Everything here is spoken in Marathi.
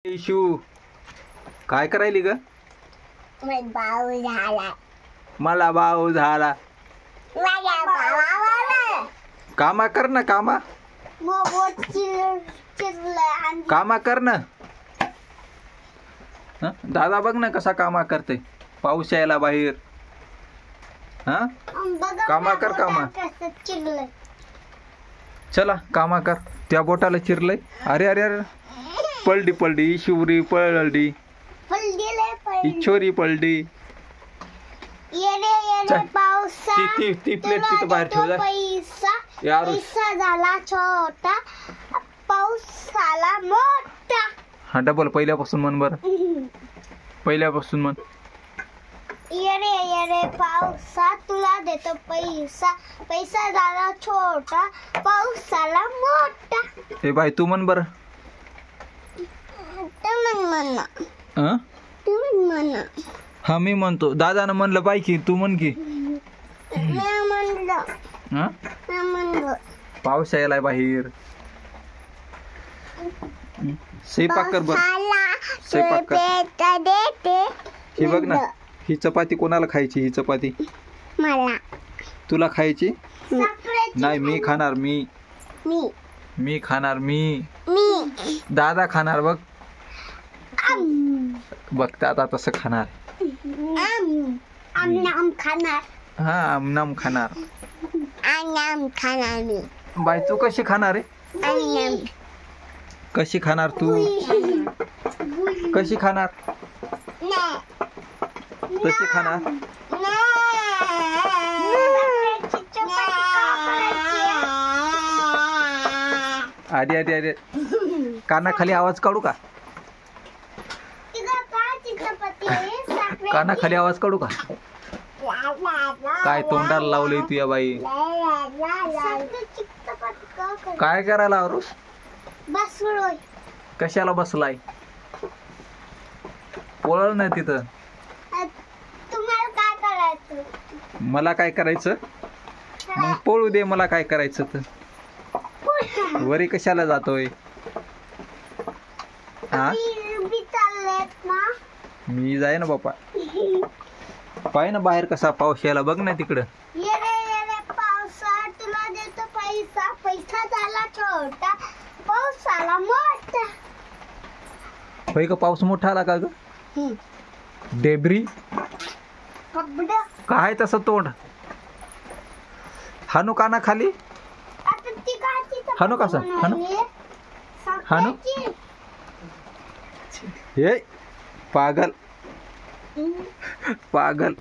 इशू काय करायली ग? भाऊ झाला. मला भाऊ झाला. माझ्या भावाला कामा कर ना, कामा मोबोट चिरलंय आणि कामा कर ना. हं? दादा बघ ना कसा कामा करते. पाऊस यायला बाहेर. हा बघा कामा कर, मोबोट कामा. कसं चिरलंय. चला कामा कर. त्या बोटाला चिरलंय. अरे अरे अरे पलडी पलडी शिवरी पलडी पलडीले इच्छोरी पलडी. येरे येरे चल. पावसा ती प्लेट तिथं बाहेर ठेव जा. पैसा यार पैसा झाला छोटा, पाऊस आला मोठा. हा डबल पहिल्यापासून म्हण बरं. पहिल्यापासून म्हण. येरे येरे पावसा तुला देतो पैसा, पैसा झाला छोटा, पाऊस आला मोठा. ए बाई तू म्हण बरं. तुम्ही म्हणा, हं? तुम्ही म्हणा. हा मी म्हणतो. दादानं म्हणलं बाई की तू म्हण की. मी म्हणलं, हा मी म्हणलं. पाऊस यायलाय बाहेर. स्वयंपाक कर बरं. स्वयंपाक कर. पेटा देते ही बघ ना, ही चपाती कोणाला खायची? ही चपाती मला. तुला खायची साखरेची नाही. मी खाणार. मी मी मी खाणार. मी मी दादा खाणार. बघ आम बघ दादा तसं खाणार. आम आम नाम खाणार. हा आमनाम खाणार. आम खाणार मी. बाई तू कशी खाणार आहे? आम कशी खाणार तू? कशी खाणार? कशी खाणार? अरे अरे अरे कानाखाली आवाज काढू का? कानाखाली आवाज काढू का? काय तोंडाला लावलंय तू या बाई? काय करायला आरुष? बसलोय. कशाला बसलाय? पोळल ना तिथं. तुम्हाला काय करायचं? मला काय करायचं? मग पळू दे. मला काय करायचं तर. वरी कशाला जातोय? हा मी चाललेत ना. मी जाय ना बापा. पाय ना बाहेर कसा पाऊस यायला. बघ ना तिकडं. येरे येरे पावसा तुला देतो पैसा, पैसा झाला छोटा, पाऊस आला मोठा. होय का? पाऊस मोठा आला का ग? डेब्री कपड काय तसं तोंड? हानू काना खाली. आता ती काची हाणू कसा? हाणू? हाणू? हे पागल पागल.